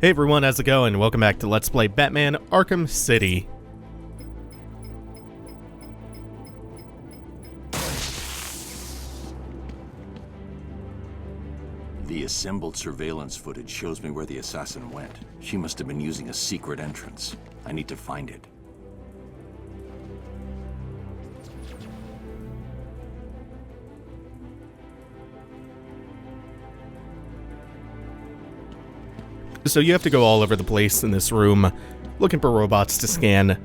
Hey everyone, how's it going? Welcome back to Let's Play Batman Arkham City. The assembled surveillance footage shows me where the assassin went. She must have been using a secret entrance. I need to find it. So you have to go all over the place in this room, looking for robots to scan.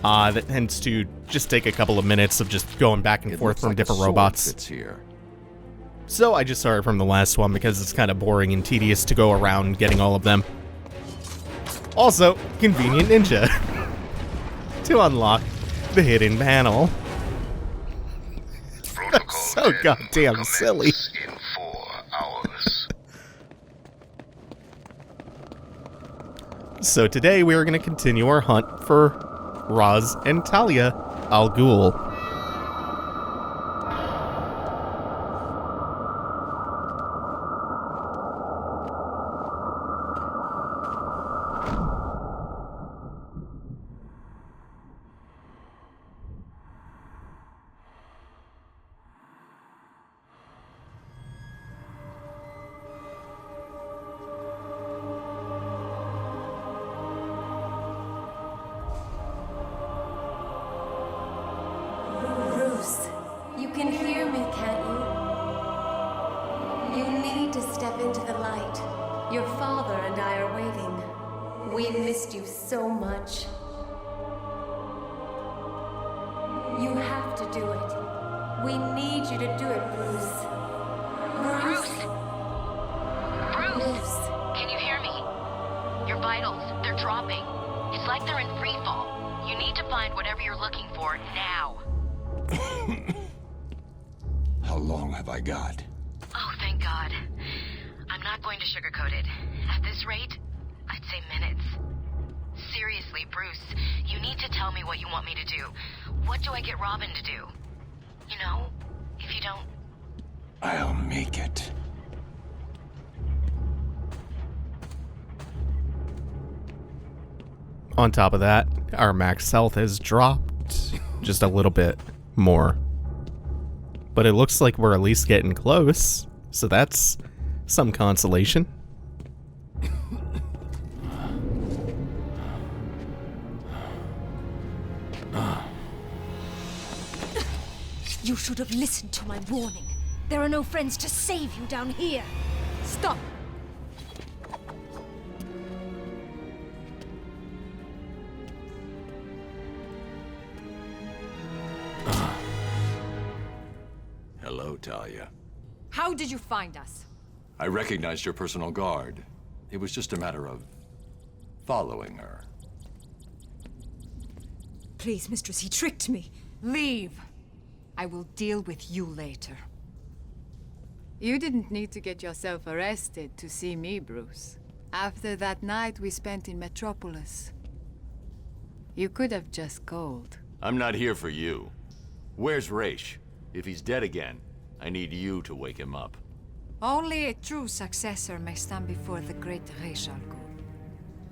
That tends to just take a couple of minutes of just going back and forth from different robots. It's here. So I just started from the last one because it's kind of boring and tedious to go around getting all of them. Also, convenient ninja to unlock the hidden panel. That's so goddamn silly. In 4 hours. So today we are going to continue our hunt for Ras and Talia Al Ghul. You can hear me, can't you? You need to step into the light. Your father and I are waiting. We missed you so much. You have to do it. We need you to do it, Bruce. Bruce? Bruce! Can you hear me? Your vitals, they're dropping. It's like they're in free fall. You need to find whatever you're looking for now. How long have I got? Oh, thank God. I'm not going to sugarcoat it. At this rate, I'd say minutes. Seriously, Bruce, you need to tell me what you want me to do. What do I get Robin to do? You know, if you don't... I'll make it. On top of that, our max health has dropped just a little bit more. But it looks like we're at least getting close, so that's some consolation. You should have listened to my warning. There are no friends to save you down here. Stop! Hello, Talia. How did you find us? I recognized your personal guard. It was just a matter of following her. Please, mistress, he tricked me. Leave. I will deal with you later. You didn't need to get yourself arrested to see me, Bruce. After that night we spent in Metropolis. You could have just called. I'm not here for you. Where's Raish? If he's dead again, I need you to wake him up. Only a true successor may stand before the great Ras Al Ghul.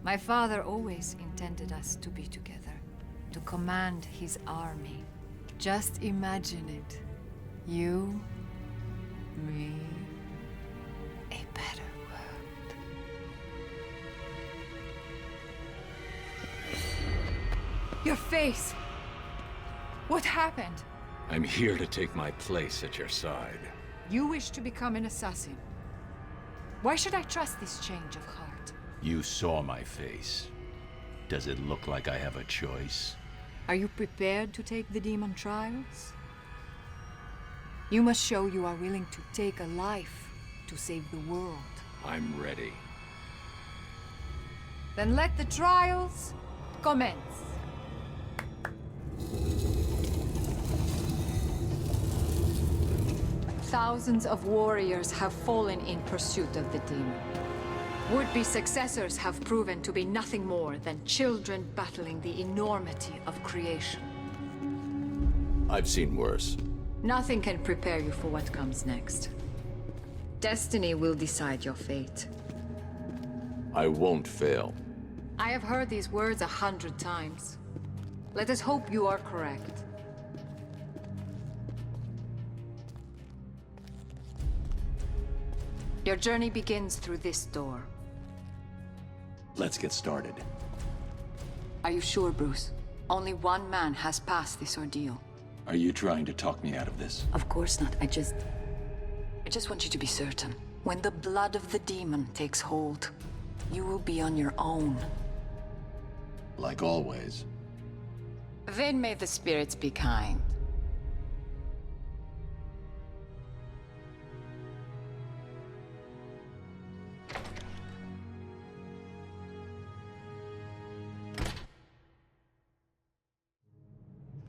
My father always intended us to be together, to command his army. Just imagine it. You, me, A better world. Your face! What happened? I'm here to take my place at your side. You wish to become an assassin. Why should I trust this change of heart? You saw my face. Does it look like I have a choice? Are you prepared to take the demon trials? You must show you are willing to take a life to save the world. I'm ready. Then let the trials commence. Thousands of warriors have fallen in pursuit of the demon. Would-be successors have proven to be nothing more than children battling the enormity of creation. I've seen worse. Nothing can prepare you for what comes next. Destiny will decide your fate. I won't fail. I have heard these words 100 times. Let us hope you are correct. Your journey begins through this door. Let's get started. Are you sure, Bruce? Only one man has passed this ordeal. Are you trying to talk me out of this? Of course not. I just want you to be certain. When the blood of the demon takes hold, you will be on your own. Like always. Then may the spirits be kind.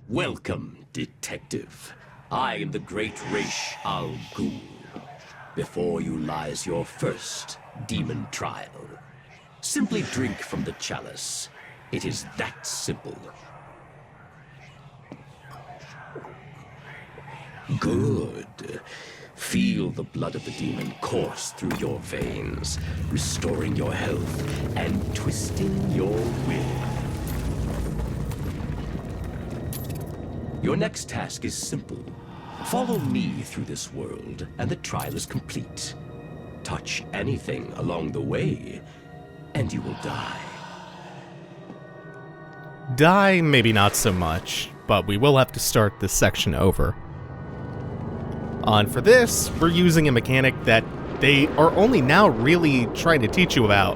Welcome, Detective. I am the great Ras Al Ghul. Before you lies your first demon trial. Simply drink from the chalice. It is that simple. Good. Feel the blood of the demon course through your veins, restoring your health and twisting your will. Your next task is simple. Follow me through this world, and the trial is complete. Touch anything along the way, and you will die. Die, maybe not so much, but we will have to start this section over. And for this, we're using a mechanic that they are only now really trying to teach you about,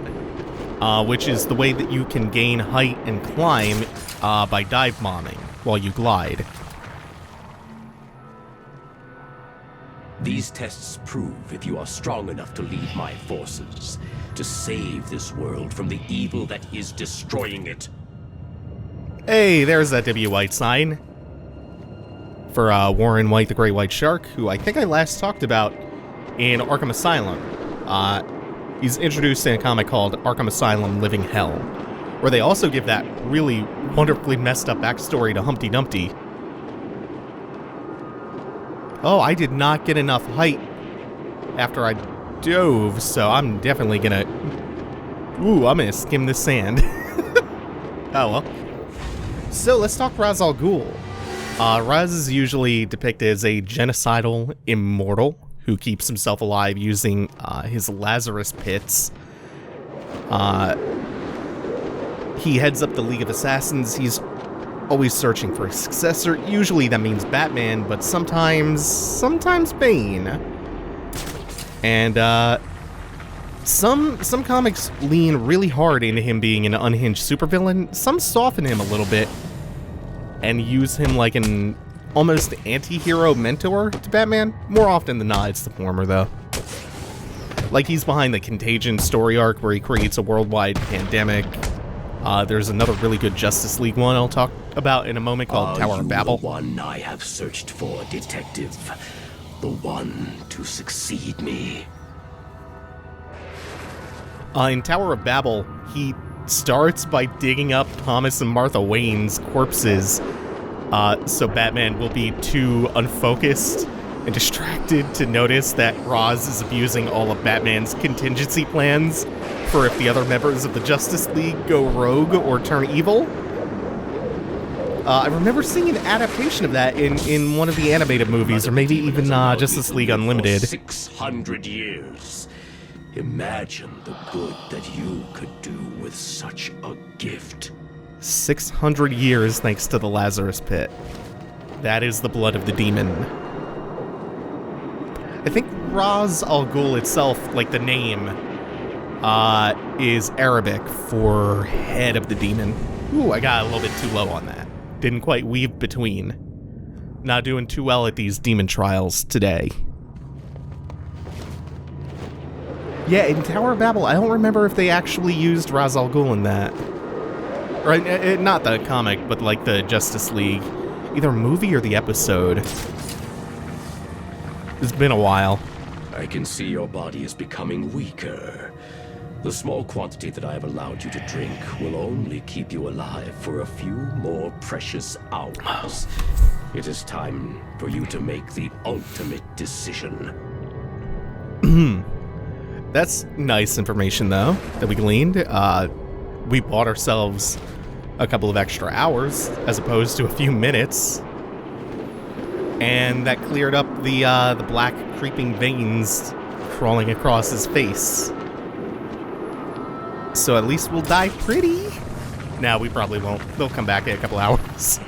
which is the way that you can gain height and climb by dive bombing while you glide. These tests prove if you are strong enough to lead my forces, to save this world from the evil that is destroying it. Hey, there's that W. White sign. For Warren White, the Great White Shark, who I think I last talked about in Arkham Asylum. He's introduced in a comic called Arkham Asylum Living Hell, where they also give that really wonderfully messed up backstory to Humpty Dumpty. Oh, I did not get enough height after I dove, so I'm definitely gonna... Ooh, I'm gonna skim the sand. Oh well. So let's talk Ras Al Ghul. Raz is usually depicted as a genocidal immortal who keeps himself alive using his Lazarus pits. He heads up the League of Assassins. He's always searching for a successor. Usually that means Batman, but sometimes Bane. And some comics lean really hard into him being an unhinged supervillain. Some soften him a little bit and use him like an almost anti-hero mentor to Batman. More often than not, it's the former, though. Like, he's behind the Contagion story arc where he creates a worldwide pandemic. There's another really good Justice League one I'll talk about in a moment called Tower of Babel. The one I have searched for, Detective. The one to succeed me. In Tower of Babel, he starts by digging up Thomas and Martha Wayne's corpses, so Batman will be too unfocused and distracted to notice that Raz is abusing all of Batman's contingency plans for if the other members of the Justice League go rogue or turn evil. I remember seeing an adaptation of that in one of the animated movies, or maybe even Justice League Unlimited. 600 years. Imagine the good that you could do with such a gift. 600 years thanks to the Lazarus Pit. That is the blood of the demon. I think Ras Al Ghul itself, like the name, is Arabic for head of the demon. Ooh, I got a little bit too low on that. Didn't quite weave between. Not doing too well at these demon trials today. Yeah, in Tower of Babel, I don't remember if they actually used Ras Al Ghul in that. Or, not the comic, but like the Justice League. Either movie or the episode. It's been a while. I can see your body is becoming weaker. The small quantity that I have allowed you to drink will only keep you alive for a few more precious hours. It is time for you to make the ultimate decision. That's nice information, though, that we gleaned. We bought ourselves a couple of extra hours, as opposed to a few minutes. And that cleared up the black creeping veins crawling across his face. So at least we'll die pretty. No, we probably won't. They'll come back in a couple hours.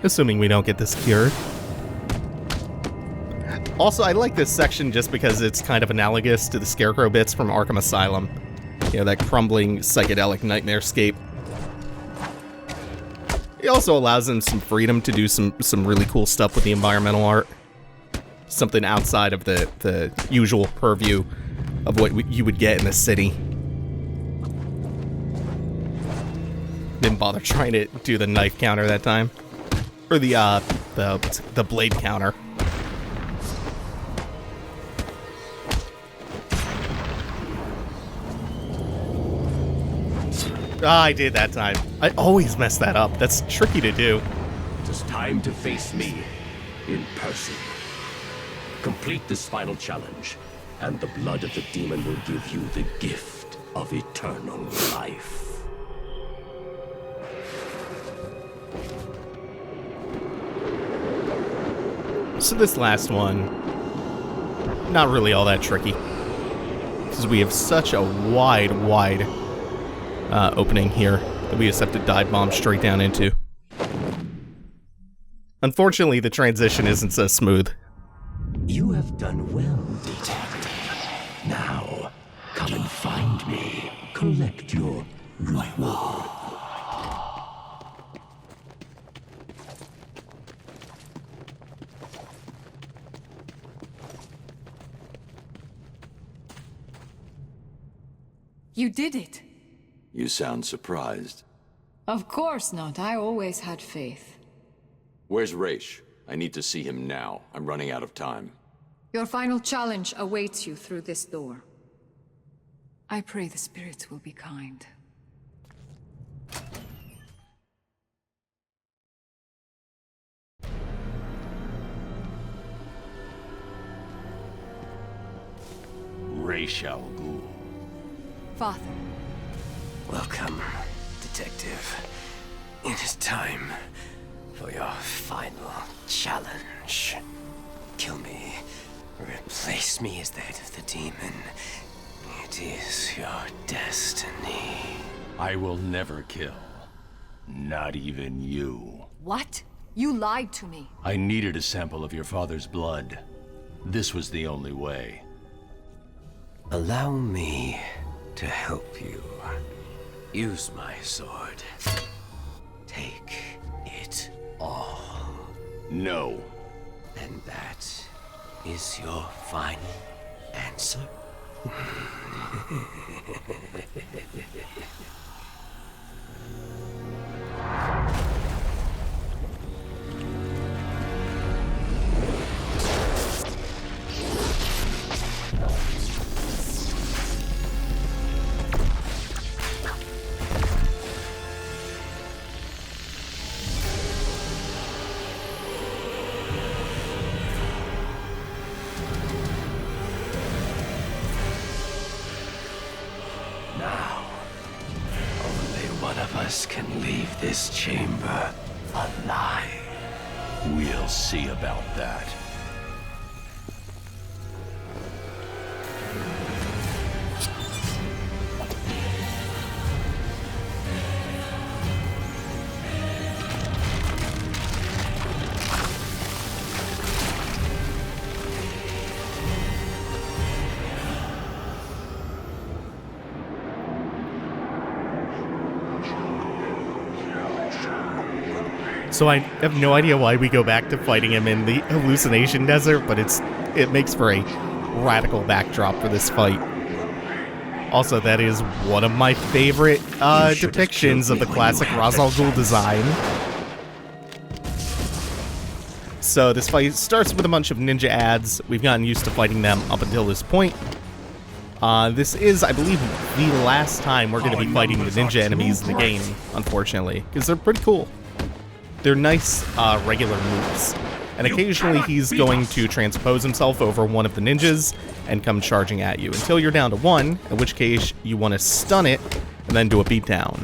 Assuming we don't get this cured. Also, I like this section just because it's kind of analogous to the Scarecrow bits from Arkham Asylum. You know, that crumbling psychedelic nightmarescape. It also allows them some freedom to do some really cool stuff with the environmental art. Something outside of the usual purview of what you would get in the city. Didn't bother trying to do the knife counter that time. Or the blade counter. I did that time. I always mess that up. That's tricky to do. It is time to face me in person. Complete this final challenge, and the blood of the demon will give you the gift of eternal life. So this last one, not really all that tricky. Because we have such a wide opening here that we just have to dive bomb straight down into. Unfortunately, the transition isn't so smooth. You have done well, detective. Now, come and find me. Collect your reward. You did it. You sound surprised. Of course not. I always had faith. Where's Raish? I need to see him now. I'm running out of time. Your final challenge awaits you through this door. I pray the spirits will be kind. Ras Al Ghul. Father. Welcome, detective. It is time for your final challenge. Kill me. Replace me as the head of the demon. It is your destiny. I will never kill. Not even you. What? You lied to me. I needed a sample of your father's blood. This was the only way. Allow me to help you. Use my sword. Take it all. No. And that is your final answer? Can leave this chamber alive. We'll see about that. So I have no idea why we go back to fighting him in the hallucination desert, but it makes for a radical backdrop for this fight. Also, that is one of my favorite depictions of the classic Ras Al Ghul design. So this fight starts with a bunch of ninja ads. We've gotten used to fighting them up until this point. This is, I believe, the last time we're going to be fighting the ninja enemies in the game, unfortunately, because they're pretty cool. They're nice, regular moves. and occasionally he's going to transpose himself over one of the ninjas and come charging at you until you're down to one, in which case you want to stun it and then do a beatdown.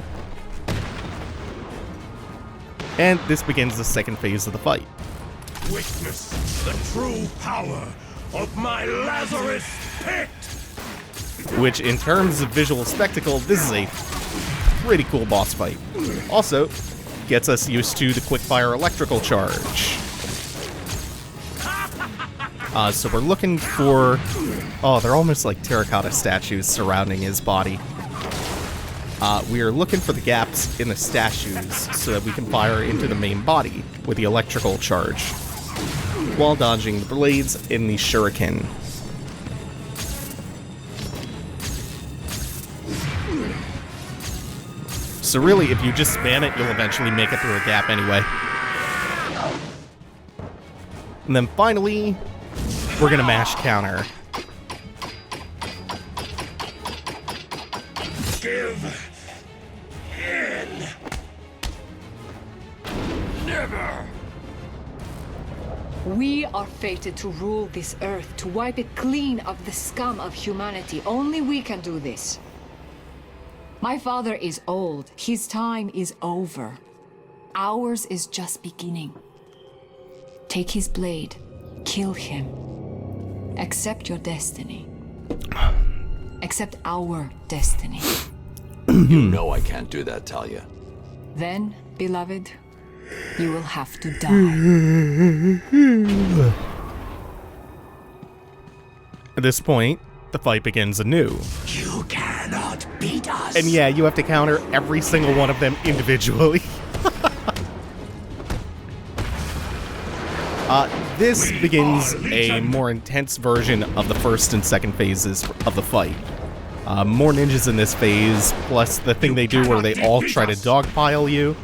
And this begins the second phase of the fight. Witness the true power of my Lazarus pit! Which, in terms of visual spectacle, this is a pretty cool boss fight. Also, gets us used to the quickfire electrical charge. So we're looking for... Oh, they're almost like terracotta statues surrounding his body. We are looking for the gaps in the statues so that we can fire into the main body with the electrical charge, while dodging the blades in the shuriken. So really, if you just spam it, you'll eventually make it through a gap anyway. And then finally, we're gonna mash counter. Give in. Never. We are fated to rule this earth, to wipe it clean of the scum of humanity. Only we can do this. My father is old. His time is over. Ours is just beginning. Take his blade. Kill him. Accept your destiny. Accept our destiny. You know I can't do that, Talia. Then, beloved, you will have to die. At this point, the fight begins anew. You cannot beat us. And yeah, you have to counter every single one of them individually. This begins a more intense version of the first and second phases of the fight. More ninjas in this phase, plus the thing they do where they all try to dogpile you.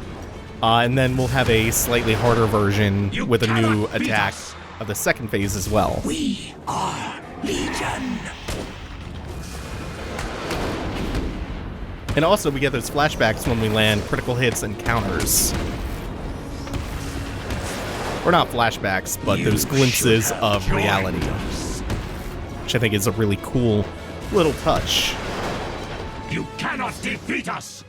And then we'll have a slightly harder version with a new attack of the second phase as well. We are Legion. And also we get those flashbacks when we land critical hits and counters. Or not flashbacks, but those glimpses of reality. Which I think is a really cool little touch. You cannot defeat us.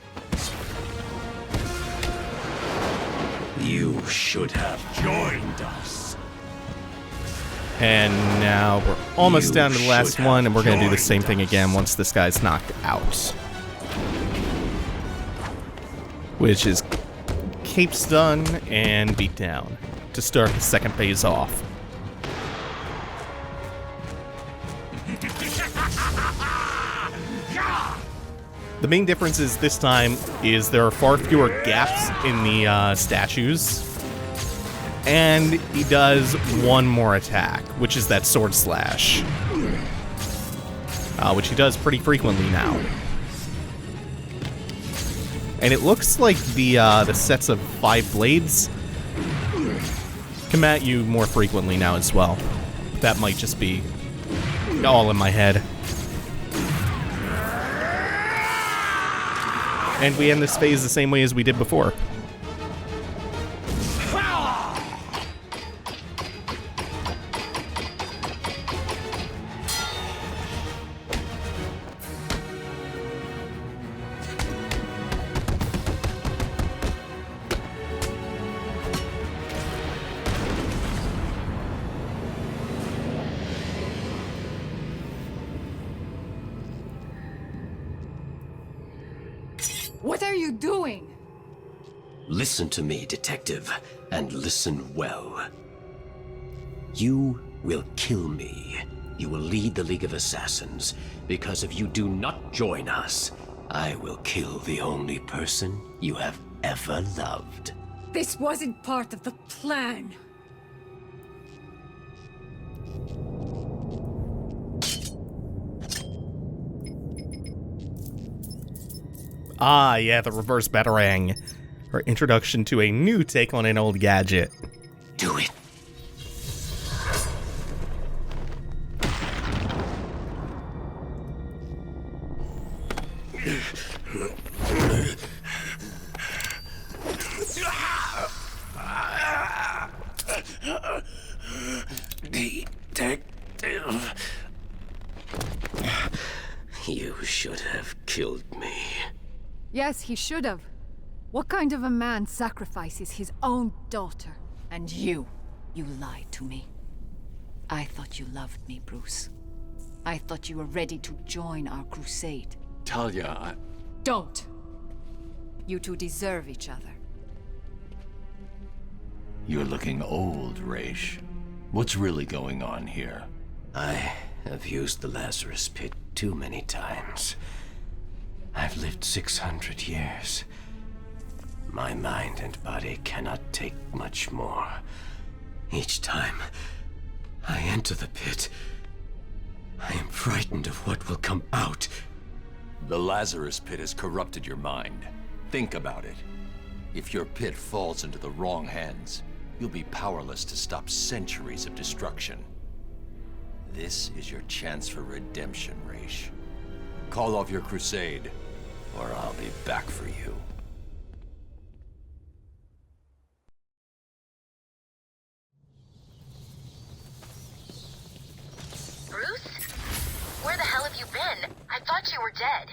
You should have joined us. And now we're almost down to the last one, and we're going to do the same thing again once this guy's knocked out. Which is cape stun and beat down to start the second phase off. The main difference is this time is there are far fewer gaps in the statues, and he does one more attack, which is that sword slash, which he does pretty frequently now. And it looks like the sets of 5 blades come at you more frequently now as well. That might just be all in my head. And we end this phase the same way as we did before. What are you doing? Listen to me, detective, and listen well. You will kill me. You will lead the League of Assassins, because if you do not join us, I will kill the only person you have ever loved. This wasn't part of the plan. Ah, yeah, the reverse batarang. Our introduction to a new take on an old gadget. Do it. Detective. You should have killed me. Yes, he should have. What kind of a man sacrifices his own daughter? And you lied to me. I thought you loved me, Bruce. I thought you were ready to join our crusade. Talia, Don't! You two deserve each other. You're looking old, Raish. What's really going on here? I have used the Lazarus Pit too many times. I've lived 600 years. My mind and body cannot take much more. Each time I enter the pit, I am frightened of what will come out. The Lazarus Pit has corrupted your mind. Think about it. If your pit falls into the wrong hands, you'll be powerless to stop centuries of destruction. This is your chance for redemption, Raish. Call off your crusade, or I'll be back for you. Bruce? Where the hell have you been? I thought you were dead.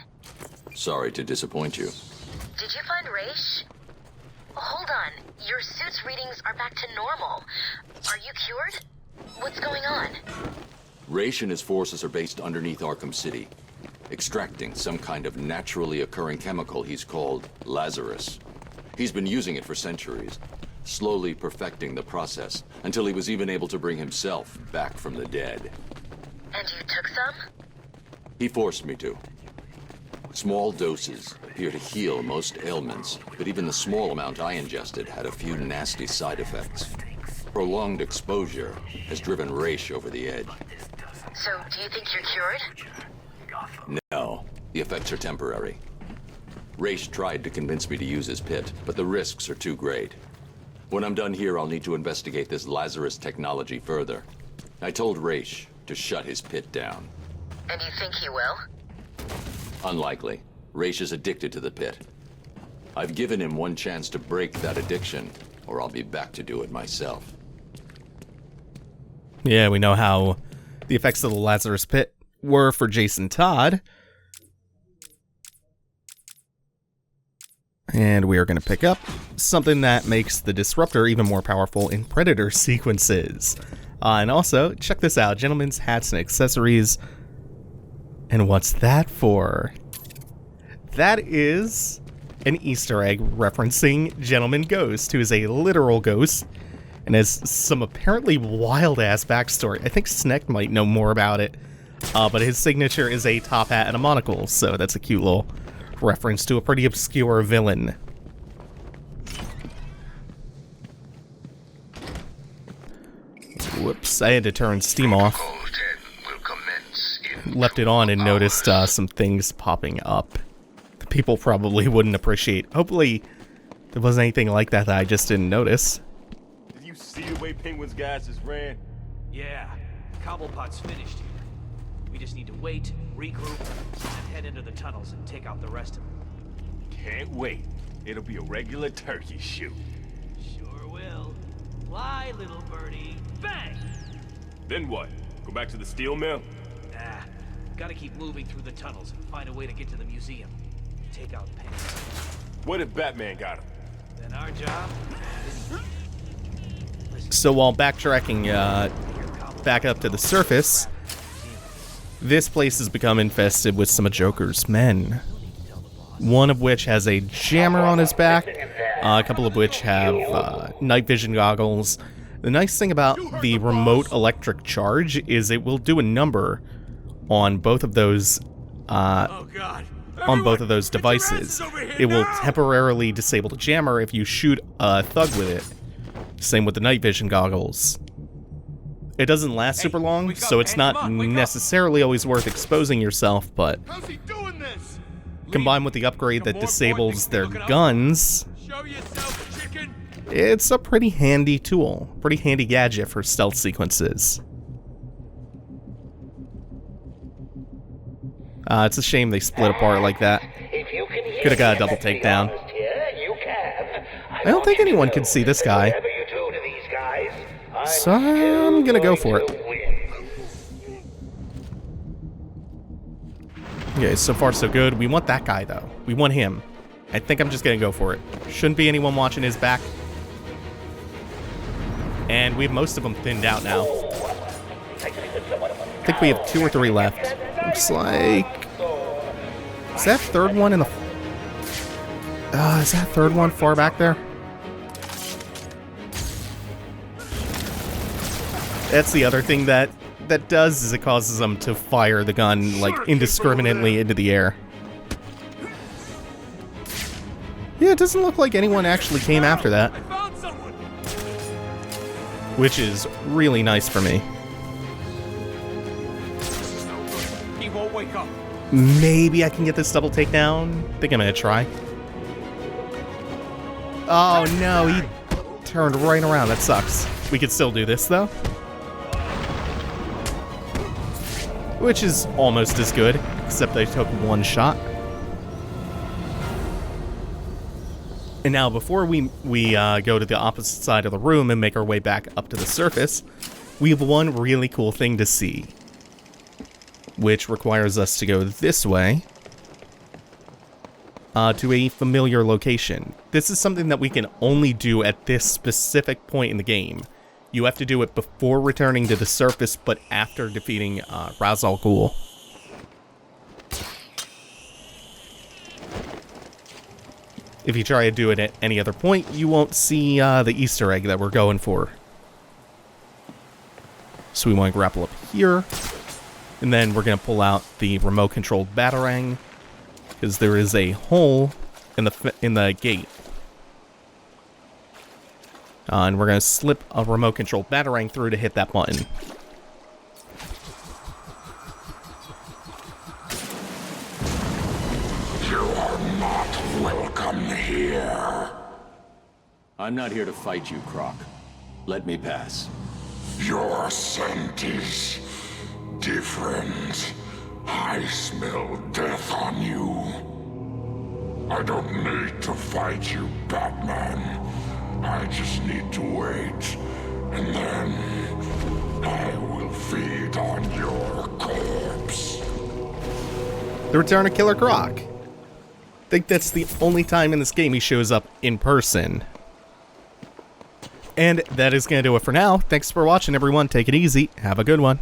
Sorry to disappoint you. Did you find Raish? Hold on. Your suit's readings are back to normal. Are you cured? What's going on? Raish and his forces are based underneath Arkham City, extracting some kind of naturally occurring chemical he's called Lazarus. He's been using it for centuries, slowly perfecting the process until he was even able to bring himself back from the dead. And you took some? He forced me to. Small doses appear to heal most ailments, but even the small amount I ingested had a few nasty side effects. Prolonged exposure has driven Raish over the edge. So, do you think you're cured? No, the effects are temporary. Raish tried to convince me to use his pit, but the risks are too great. When I'm done here, I'll need to investigate this Lazarus technology further. I told Raish to shut his pit down. And you think he will? Unlikely. Raish is addicted to the pit. I've given him one chance to break that addiction, or I'll be back to do it myself. Yeah, we know how the effects of the Lazarus Pit were for Jason Todd. And we are going to pick up something that makes the Disruptor even more powerful in Predator sequences. And also, check this out, gentlemen's hats and accessories. And what's that for? That is an Easter egg referencing Gentleman Ghost, who is a literal ghost and has some apparently wild-ass backstory. I think Sneck might know more about it, but his signature is a top hat and a monocle, so that's a cute little reference to a pretty obscure villain. Whoops, I had to turn Steam off. Left it on and noticed some things popping up. The people probably wouldn't appreciate. Hopefully, there wasn't anything like that I just didn't notice. Did you see the way Penguin's guys just ran? Yeah, Cobblepot's finished here. We just need to wait, regroup, and head into the tunnels and take out the rest of them. Can't wait. It'll be a regular turkey shoot. Sure will. Fly, little birdie. Bang! Then what? Go back to the steel mill? Nah, gotta keep moving through the tunnels and find a way to get to the museum. Take out Penguin. What if Batman got him? Then our job? So while backtracking back up to the surface, this place has become infested with some of Joker's men. One of which has a jammer on his back, a couple of which have night vision goggles. The nice thing about the remote electric charge is it will do a number on both of those devices. It will temporarily disable the jammer if you shoot a thug with it. Same with the night vision goggles. It doesn't last super long, so it's not necessarily always worth exposing yourself, but combined with the upgrade that disables their guns, it's a pretty handy tool, pretty handy gadget for stealth sequences. It's a shame they split apart like that. Could have got a double takedown. I don't think anyone can see this guy. So I'm gonna go for it. Okay, so far so good. We want that guy, though. We want him. I think I'm just gonna go for it. Shouldn't be anyone watching his back. And we have most of them thinned out now. I think we have 2 or 3 left. Looks like... Is that third one in the... is that third one far back there? That's the other thing that does, is it causes them to fire the gun, like, indiscriminately into the air. Yeah, it doesn't look like anyone actually came after that. Which is really nice for me. He won't wake up. Maybe I can get this double takedown. I think I'm gonna try. Oh no, he turned right around. That sucks. We could still do this though. Which is almost as good, except I took 1 shot. And now, before we go to the opposite side of the room and make our way back up to the surface, we have one really cool thing to see, which requires us to go this way to a familiar location. This is something that we can only do at this specific point in the game. You have to do it before returning to the surface, but after defeating Ras Al Ghul. If you try to do it at any other point, you won't see the Easter egg that we're going for. So we want to grapple up here. And then we're going to pull out the remote-controlled batarang, because there is a hole in the gate. And we're going to slip a remote-controlled batarang through to hit that button. You are not welcome here. I'm not here to fight you, Croc. Let me pass. Your scent is different. I smell death on you. I don't need to fight you, Batman. I just need to wait, and then I will feed on your corpse. The return of Killer Croc. I think that's the only time in this game he shows up in person. And that is going to do it for now. Thanks for watching, everyone. Take it easy. Have a good one.